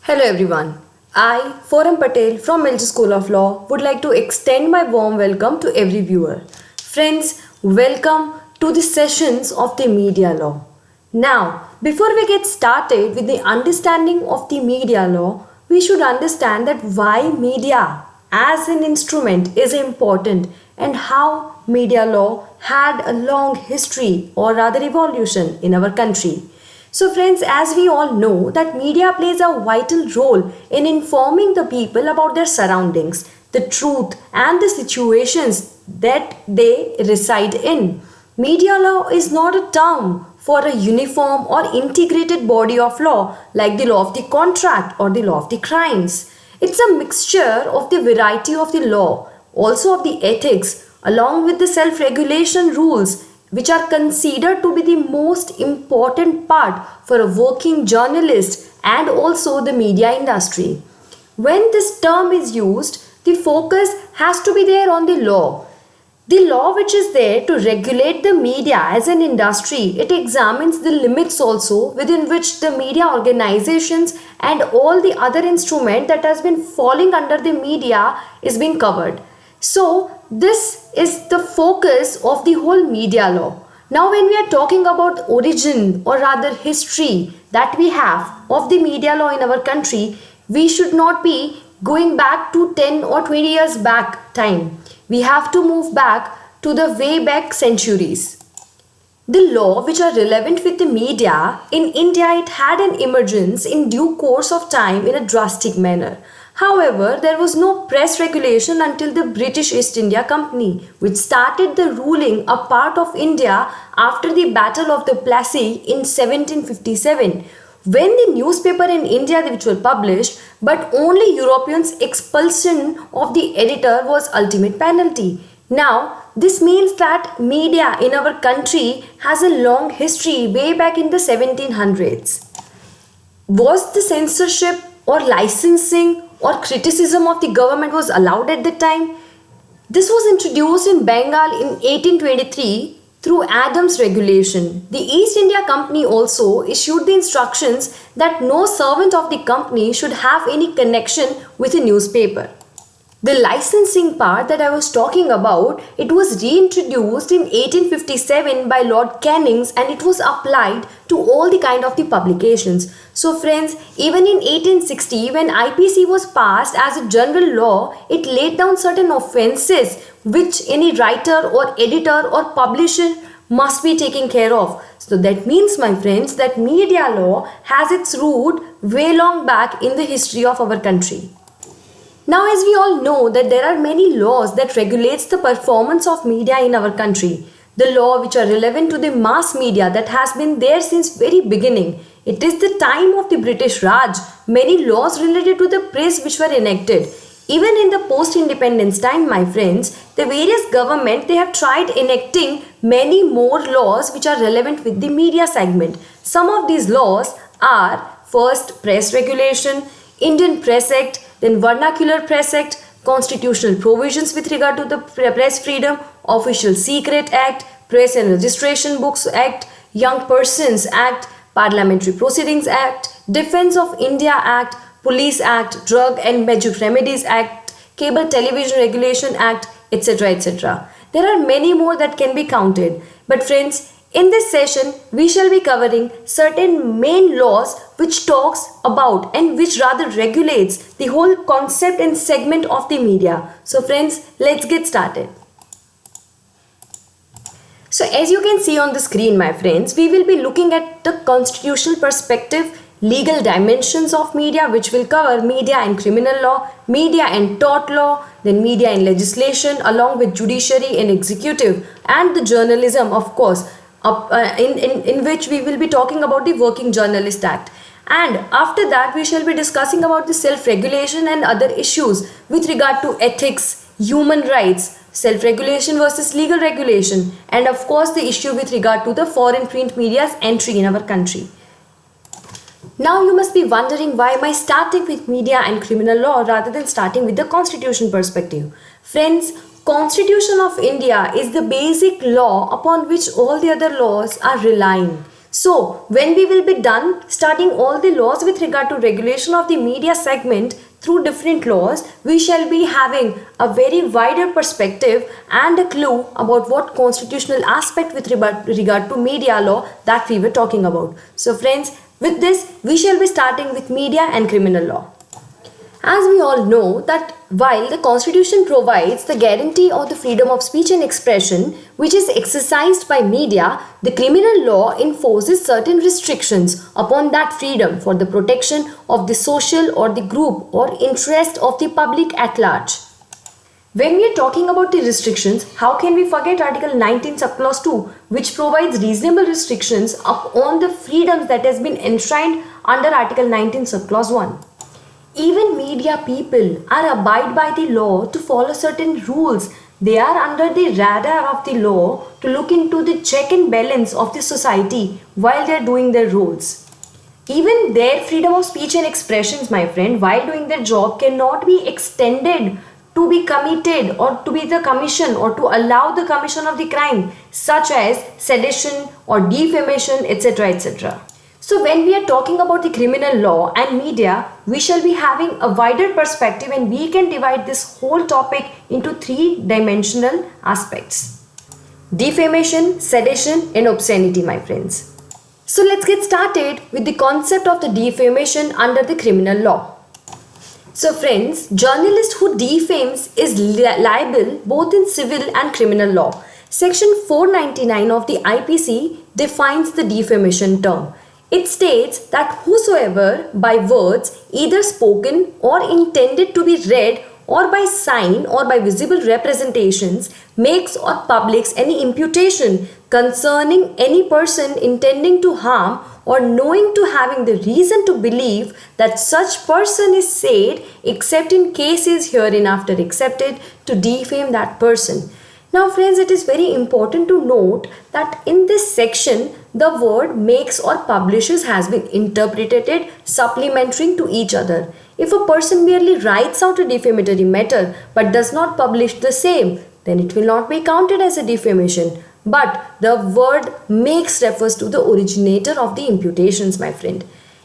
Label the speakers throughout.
Speaker 1: Hello everyone. I, Forum Patel from LG School of Law, would like to extend my warm welcome to every viewer. Friends, welcome to the sessions of the media law. Now, before we get started with the understanding of the media law, we should understand that why media as an instrument is important and how media law had a long history or rather evolution in our country. So friends, as we all know that media plays a vital role in informing the people about their surroundings, the truth and the situations that they reside in. Media law is not a term for a uniform or integrated body of law like the law of the contract or the law of the crimes. It's a mixture of the variety of the law, also of the ethics, along with the self-regulation rules which are considered to be the most important part for a working journalist and also the media industry. When this term is used, the focus has to be there on the law. The law which is there to regulate the media as an industry, it examines the limits also within which the media organizations and all the other instrument that has been falling under the media is being covered. So this is the focus of the whole media law. Now when we are talking about origin or rather history that we have of the media law in our country, we should not be going back to 10 or 20 years back time. We have to move back to the way back centuries. The law which are relevant with the media in India, it had an emergence in due course of time in a drastic manner. However, there was no press regulation until the British East India Company, which started the ruling a part of India after the Battle of the Plassey in 1757. When the newspaper in India which were published, but only Europeans' expulsion of the editor was ultimate penalty. Now, this means that media in our country has a long history way back in the 1700s. Was the censorship or licensing or criticism of the government was allowed at the time? This was introduced in Bengal in 1823 through Adams regulation. The East India Company also issued the instructions that no servant of the company should have any connection with a newspaper. The licensing part that I was talking about, it was reintroduced in 1857 by Lord Cannings and it was applied to all the kind of the publications. So friends, even in 1860 when IPC was passed as a general law, it laid down certain offences which any writer or editor or publisher must be taken care of. So that means, my friends, that media law has its root way long back in the history of our country. Now, as we all know that there are many laws that regulates the performance of media in our country. The law which are relevant to the mass media that has been there since very beginning. It is the time of the British Raj. Many laws related to the press which were enacted. Even in the post-independence time, my friends, the various government, they have tried enacting many more laws which are relevant with the media segment. Some of these laws are first Press Regulation, Indian Press Act, then Vernacular Press Act, constitutional provisions with regard to the press freedom, Official Secret Act, Press and Registration Books Act, Young Persons Act, Parliamentary Proceedings Act, Defence of India Act, Police Act, Drug and Magic Remedies Act, Cable Television Regulation Act, etc. etc. There are many more that can be counted. But friends, in this session, we shall be covering certain main laws which talks about and which rather regulates the whole concept and segment of the media. So friends, let's get started. So as you can see on the screen, my friends, we will be looking at the constitutional perspective, legal dimensions of media, which will cover media and criminal law, media and tort law, then media and legislation, along with judiciary and executive, and the journalism, of course, in which we will be talking about the Working Journalist Act. And after that, we shall be discussing about the self-regulation and other issues with regard to ethics, human rights, self-regulation versus legal regulation, and of course the issue with regard to the foreign print media's entry in our country. Now you must be wondering, why am I starting with media and criminal law rather than starting with the constitution perspective? Friends, Constitution of India is the basic law upon which all the other laws are relying. So, when we will be done studying all the laws with regard to regulation of the media segment through different laws, we shall be having a very wider perspective and a clue about what constitutional aspect with regard to media law that we were talking about. So friends, with this, we shall be starting with media and criminal law. As we all know that while the Constitution provides the guarantee of the freedom of speech and expression which is exercised by media, the criminal law enforces certain restrictions upon that freedom for the protection of the social or the group or interest of the public at large. When we are talking about the restrictions, how can we forget Article 19 subclause 2 which provides reasonable restrictions upon the freedoms that has been enshrined under Article 19 subclause 1. Even media people are abide by the law to follow certain rules. They are under the radar of the law to look into the check and balance of the society while they are doing their roles. Even their freedom of speech and expressions, my friend, while doing their job cannot be extended to be committed or to be the commission or to allow the commission of the crime such as sedition or defamation, etc. etc. So when we are talking about the criminal law and media, we shall be having a wider perspective and we can divide this whole topic into three-dimensional aspects. Defamation, sedition and obscenity, my friends. So let's get started with the concept of the defamation under the criminal law. So friends, journalist who defames is liable both in civil and criminal law. Section 499 of the IPC defines the defamation term. It states that whosoever by words either spoken or intended to be read or by sign or by visible representations makes or publics any imputation concerning any person intending to harm or knowing to having the reason to believe that such person is said except in cases hereinafter accepted to defame that person. Now friends, it is very important to note that in this section, the word makes or publishes has been interpreted supplementary to each other. If a person merely writes out a defamatory matter but does not publish the same, then it will not be counted as a defamation. But the word makes refers to the originator of the imputations, my friend.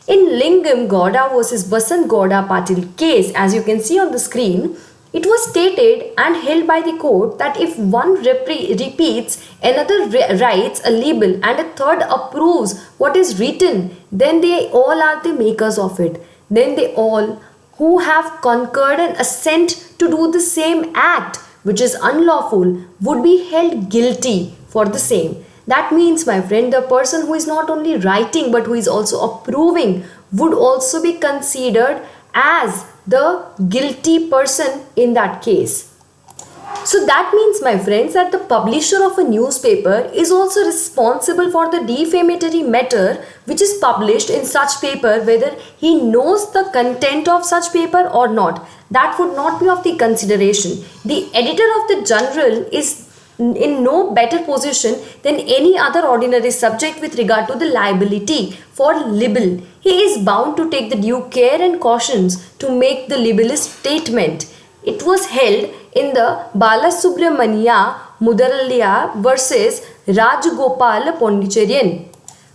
Speaker 1: In Lingam Gowda versus Basant Gowda Patil case, as you can see on the screen, it was stated and held by the court that if one repeats, another writes a libel and a third approves what is written, then they all are the makers of it. Then they all who have concurred and assent to do the same act which is unlawful would be held guilty for the same. That means, my friend, the person who is not only writing but who is also approving would also be considered as the guilty person in that case. So that means, my friends, that the publisher of a newspaper is also responsible for the defamatory matter which is published in such paper, whether he knows the content of such paper or not. That would not be of the consideration. The editor of the journal is in no better position than any other ordinary subject with regard to the liability for libel. He is bound to take the due care and cautions to make the libelous statement. It was held in the Balasubramania Mudaralya versus Rajagopal Pondicherry.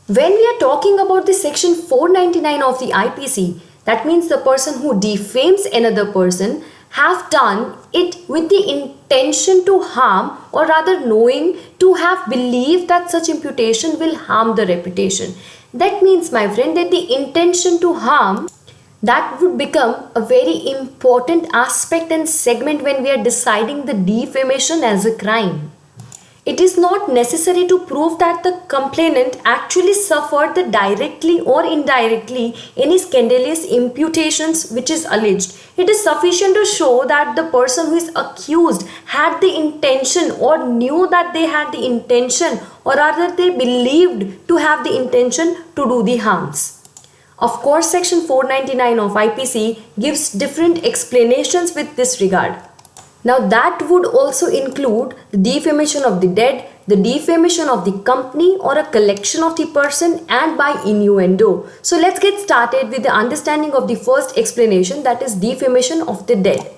Speaker 1: When we are talking about the section 499 of the IPC, that means the person who defames another person have done it with the intention to harm, or rather knowing to have believed that such imputation will harm the reputation. That means, my friend, that the intention to harm, that would become a very important aspect and segment when we are deciding the defamation as a crime. It is not necessary to prove that the complainant actually suffered the directly or indirectly any scandalous imputations which is alleged. It is sufficient to show that the person who is accused had the intention or knew that they had the intention, or rather they believed to have the intention to do the harms. Of course, section 499 of IPC gives different explanations with this regard. Now that would also include the defamation of the dead, the defamation of the company or a collection of the person, and by innuendo. So let's get started with the understanding of the first explanation, that is defamation of the dead.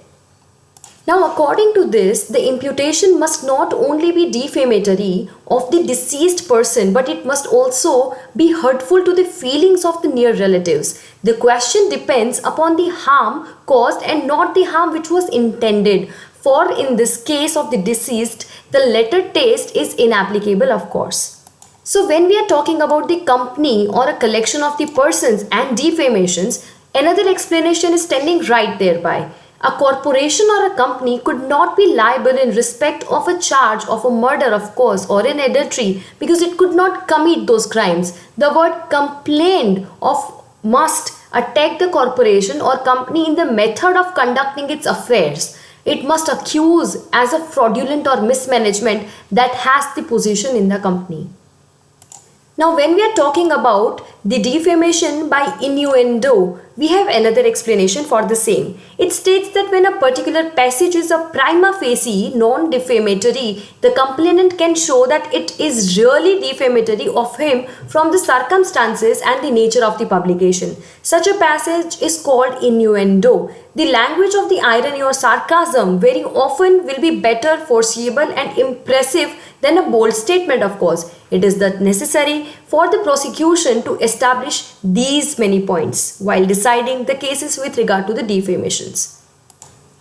Speaker 1: Now, according to this, the imputation must not only be defamatory of the deceased person, but it must also be hurtful to the feelings of the near relatives. The question depends upon the harm caused and not the harm which was intended. For in this case of the deceased, the letter test is inapplicable, of course. So when we are talking about the company or a collection of the persons and defamations, another explanation is standing right thereby. A corporation or a company could not be liable in respect of a charge of a murder, of course, or an adultery, because it could not commit those crimes. The word complained of must attack the corporation or company in the method of conducting its affairs. It must accuse as a fraudulent or mismanagement that has the position in the company. Now, when we are talking about the defamation by innuendo, we have another explanation for the same. It states that when a particular passage is a prima facie non-defamatory, the complainant can show that it is really defamatory of him from the circumstances and the nature of the publication. Such a passage is called innuendo. The language of the irony or sarcasm very often will be better foreseeable and impressive than a bold statement, of course. It is that necessary for the prosecution to establish these many points while deciding the cases with regard to the defamations.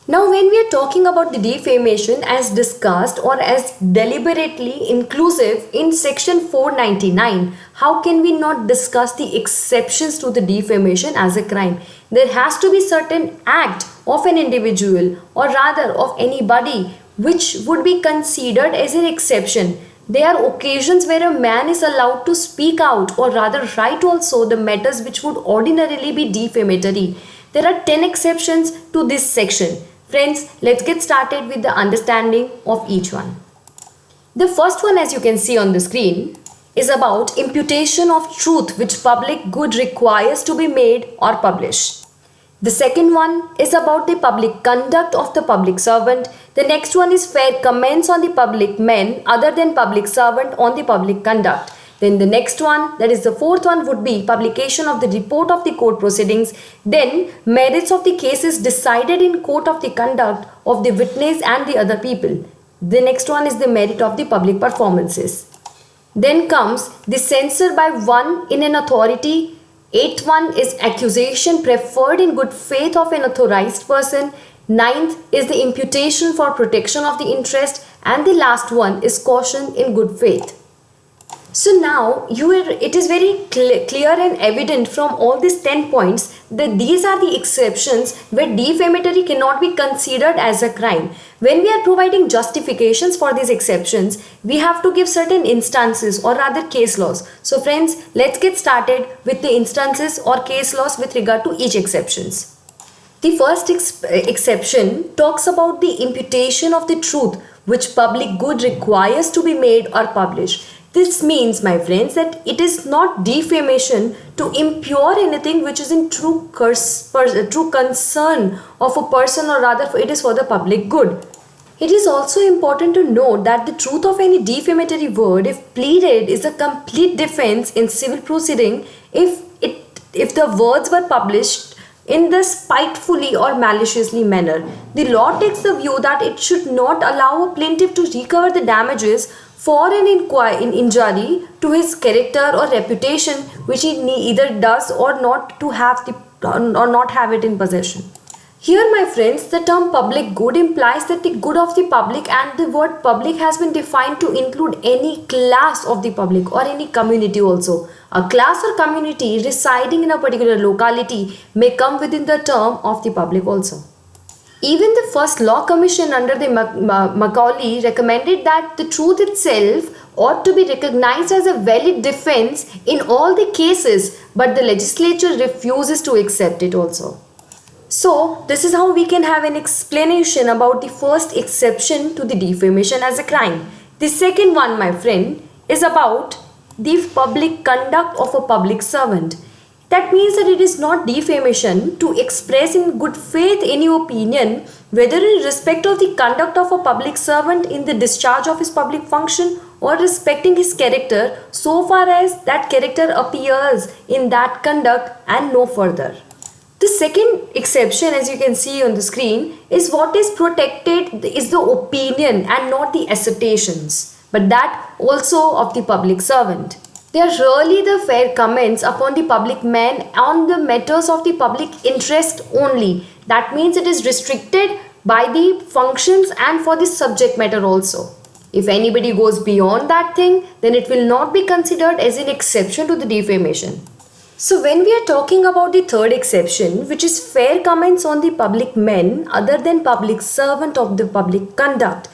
Speaker 1: Now, when we are talking about the defamation as discussed or as deliberately inclusive in section 499, how can we not discuss the exceptions to the defamation as a crime? There has to be certain act of an individual or rather of anybody which would be considered as an exception. There are occasions where a man is allowed to speak out or rather write also the matters which would ordinarily be defamatory. There are 10 exceptions to this section. Friends, let's get started with the understanding of each one. The first one, as you can see on the screen, is about imputation of truth which public good requires to be made or published. The second one is about the public conduct of the public servant. The next one is fair comments on the public men other than public servant on the public conduct. Then the next one, that is the fourth one, would be publication of the report of the court proceedings. Then merits of the cases decided in court of the conduct of the witness and the other people. The next one is the merit of the public performances. Then comes the censure by one in an authority. Eighth one is accusation preferred in good faith of an authorized person. Ninth is the imputation for protection of the interest. And the last one is caution in good faith. So now it is very clear and evident from all these 10 points that these are the exceptions where defamatory cannot be considered as a crime. When we are providing justifications for these exceptions, we have to give certain instances or rather case laws. So friends, let's get started with the instances or case laws with regard to each exceptions. The first exception talks about the imputation of the truth which public good requires to be made or published. This means, my friends, that it is not defamation to impure anything which is in true concern of a person, or rather it is for the public good. It is also important to note that the truth of any defamatory word, if pleaded, is a complete defense in civil proceeding if the words were published in the spitefully or maliciously manner. The law takes the view that it should not allow a plaintiff to recover the damages for an injury to his character or reputation which he either does or not have it in possession. Here, my friends, the term public good implies that the good of the public, and the word public has been defined to include any class of the public or any community also. A class or community residing in a particular locality may come within the term of the public also. Even the first law commission under the Macaulay recommended that the truth itself ought to be recognized as a valid defense in all the cases, but the legislature refuses to accept it also. So, this is how we can have an explanation about the first exception to the defamation as a crime. The second one, my friend, is about the public conduct of a public servant. That means that it is not defamation to express in good faith any opinion, whether in respect of the conduct of a public servant in the discharge of his public function or respecting his character, so far as that character appears in that conduct and no further. The second exception, as you can see on the screen, is what is protected is the opinion and not the assertions, but that also of the public servant. They are really the fair comments upon the public man on the matters of the public interest only. That means it is restricted by the functions and for the subject matter also. If anybody goes beyond that thing, then it will not be considered as an exception to the defamation. So when we are talking about the third exception, which is fair comments on the public men other than public servant of the public conduct,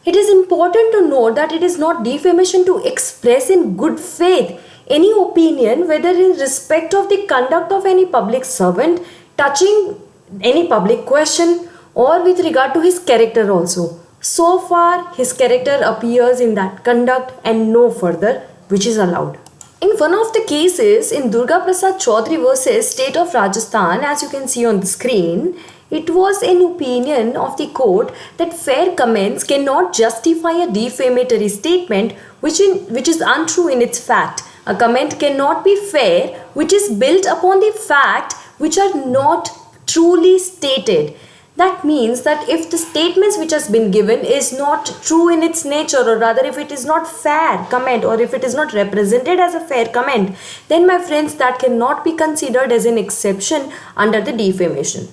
Speaker 1: it is important to note that it is not defamation to express in good faith any opinion, whether in respect of the conduct of any public servant, touching any public question, or with regard to his character also. So far, his character appears in that conduct and no further, which is allowed. In one of the cases in Durga Prasad Chaudhary versus State of Rajasthan, as you can see on the screen, it was an opinion of the court that fair comments cannot justify a defamatory statement which is untrue in its fact. A comment cannot be fair which is built upon the fact which are not truly stated. That means that if the statements which has been given is not true in its nature, or rather if it is not fair comment, or if it is not represented as a fair comment, then my friends, that cannot be considered as an exception under the defamation.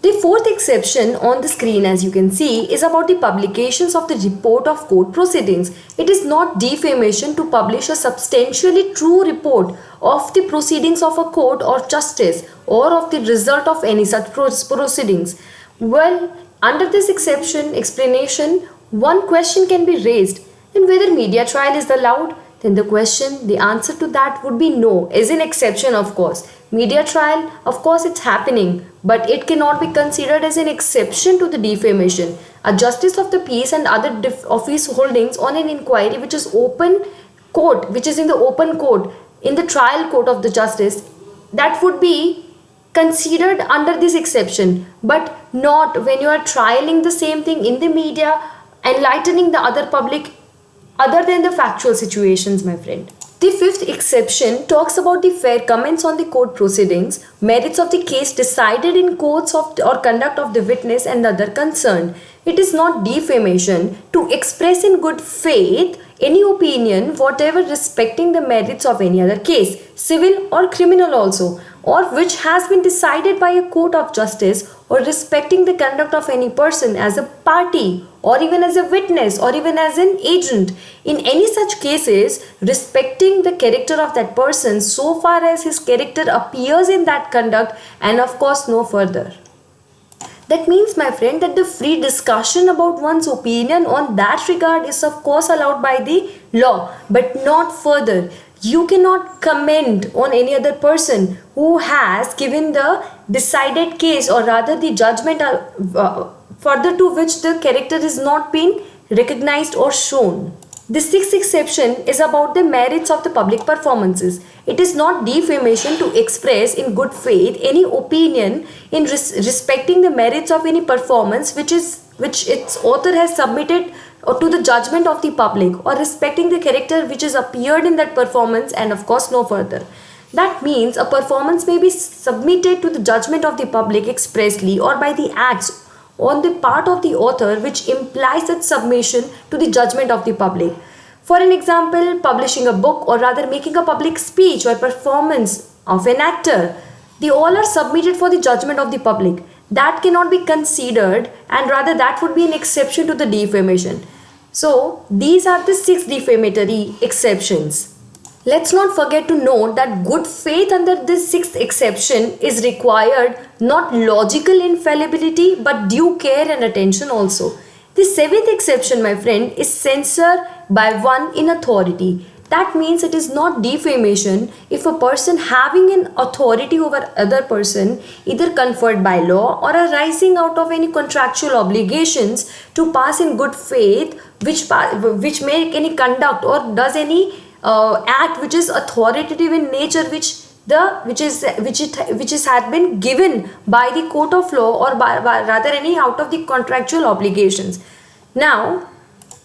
Speaker 1: The fourth exception on the screen, as you can see, is about the publications of the report of court proceedings. It is not defamation to publish a substantially true report of the proceedings of a court or justice, or of the result of any such proceedings. Well, under this exception explanation, one question can be raised, and whether media trial is allowed, then the answer to that would be no, as an exception of course. Media trial, of course it's happening, but it cannot be considered as an exception to the defamation. A justice of the peace and other office holdings on an inquiry which is open court, which is in the open court, in the trial court of the justice, that would be considered under this exception, but not when you are trialing the same thing in the media, enlightening the other public other than the factual situations, my friend. The fifth exception talks about the fair comments on the court proceedings, merits of the case decided in courts of or conduct of the witness and the other concerned. It is not defamation to express in good faith any opinion whatever respecting the merits of any other case, civil or criminal also, or which has been decided by a court of justice, or respecting the conduct of any person as a party, or even as a witness, or even as an agent. In any such cases, respecting the character of that person so far as his character appears in that conduct, and of course no further. That means, my friend, that the free discussion about one's opinion on that regard is of course allowed by the law, but not further. You cannot comment on any other person who has given the decided case, or rather the judgment further to which the character is not being recognized or shown. The sixth exception is about the merits of the public performances. It is not defamation to express in good faith any opinion in respecting the merits of any performance which its author has submitted or to the judgment of the public, or respecting the character which is appeared in that performance, and of course no further. That means a performance may be submitted to the judgment of the public expressly or by the acts on the part of the author which implies its submission to the judgment of the public. For an example, publishing a book, or rather making a public speech or performance of an actor, they all are submitted for the judgment of the public. That cannot be considered, and rather that would be an exception to the defamation. So these are the 6 defamatory exceptions. Let's not forget to note that good faith under this 6th exception is required, not logical infallibility but due care and attention also. The 7th exception, my friend, is censure by one in authority. That means it is not defamation if a person having an authority over other person, either conferred by law or arising out of any contractual obligations, to pass in good faith, which make any conduct or does any act which is authoritative in nature, which had been given by the court of law, or by rather any out of the contractual obligations. Now,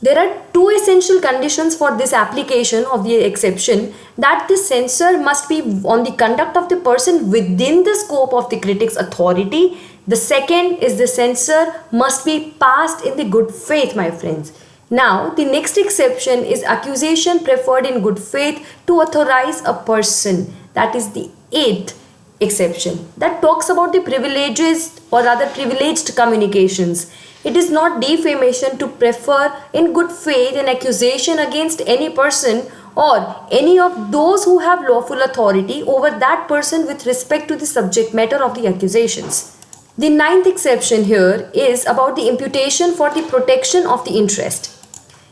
Speaker 1: There are two essential conditions for this application of the exception, that the censure must be on the conduct of the person within the scope of the critic's authority. The second is the censure must be passed in the good faith, my friends. Now, the next exception is accusation preferred in good faith to authorize a person. That is the eighth exception that talks about the privileges or rather privileged communications. It is not defamation to prefer in good faith an accusation against any person or any of those who have lawful authority over that person with respect to the subject matter of the accusations. The ninth exception here is about the imputation for the protection of the interest.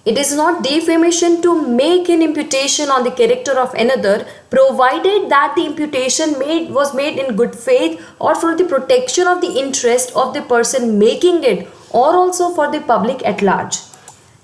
Speaker 1: It is not defamation to make an imputation on the character of another, provided that the imputation was made in good faith or for the protection of the interest of the person making it, or also for the public at large.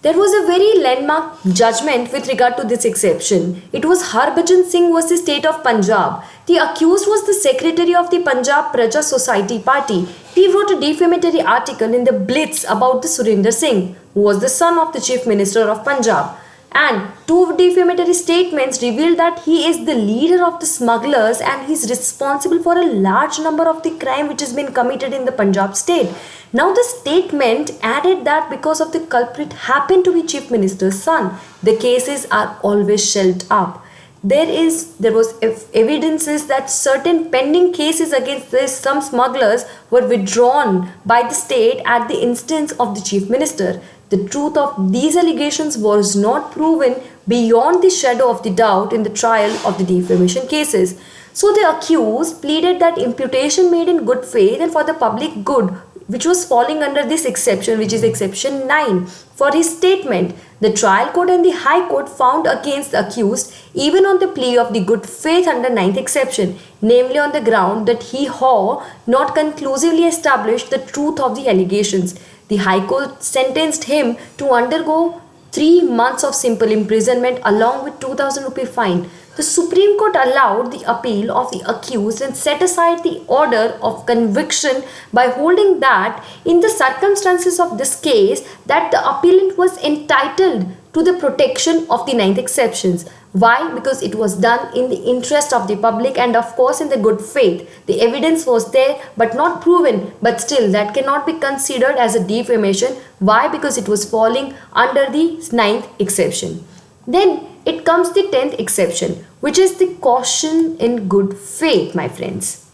Speaker 1: There was a very landmark judgment with regard to this exception. It was Harbhajan Singh versus State of Punjab. The accused was the secretary of the Punjab Praja Society Party. He wrote a defamatory article in the Blitz about the Surinder Singh, who was the son of the Chief Minister of Punjab. And two defamatory statements revealed that he is the leader of the smugglers and he is responsible for a large number of the crime which has been committed in the Punjab state. Now the statement added that because of the culprit happened to be Chief Minister's son, the cases are always shelved up. There was evidences that certain pending cases against some smugglers were withdrawn by the state at the instance of the Chief Minister. The truth of these allegations was not proven beyond the shadow of the doubt in the trial of the defamation cases. So the accused pleaded that imputation made in good faith and for the public good, which was falling under this exception, which is exception 9, for his statement. The trial court and the high court found against the accused even on the plea of the good faith under 9th exception, namely on the ground that he not conclusively established the truth of the allegations. The High Court sentenced him to undergo 3 months of simple imprisonment along with 2,000 rupee fine. The Supreme Court allowed the appeal of the accused and set aside the order of conviction by holding that in the circumstances of this case that the appellant was entitled to the protection of the 9th exceptions. Why? Because it was done in the interest of the public and of course in the good faith. The evidence was there but not proven, but still that cannot be considered as a defamation. Why? Because it was falling under the 9th exception. Then it comes the 10th exception, which is the caution in good faith, my friends.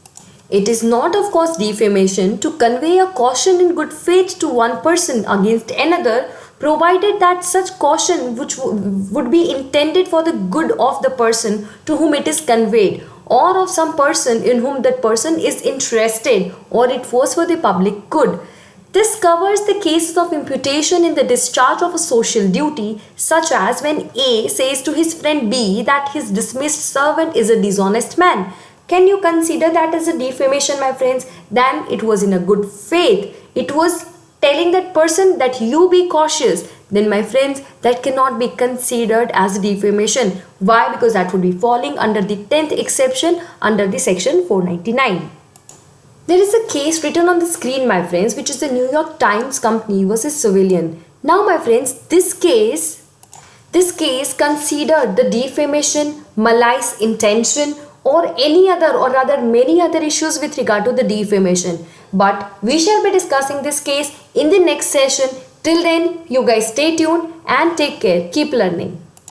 Speaker 1: It is not of course defamation to convey a caution in good faith to one person against another, provided that such caution which would be intended for the good of the person to whom it is conveyed, or of some person in whom that person is interested, or it was for the public good. This covers the cases of imputation in the discharge of a social duty, such as when A says to his friend B that his dismissed servant is a dishonest man. Can you consider that as a defamation, my friends? Then it was in a good faith. It was telling that person that you be cautious. Then, my friends, that cannot be considered as defamation. Why? Because that would be falling under the 10th exception under the section 499. There is a case written on the screen, my friends, which is the New York Times Company versus Civilian. Now, my friends, this case considered the defamation, malice, intention, or any other or rather many other issues with regard to the defamation. But we shall be discussing this case in the next session. Till then, you guys stay tuned and take care. Keep learning.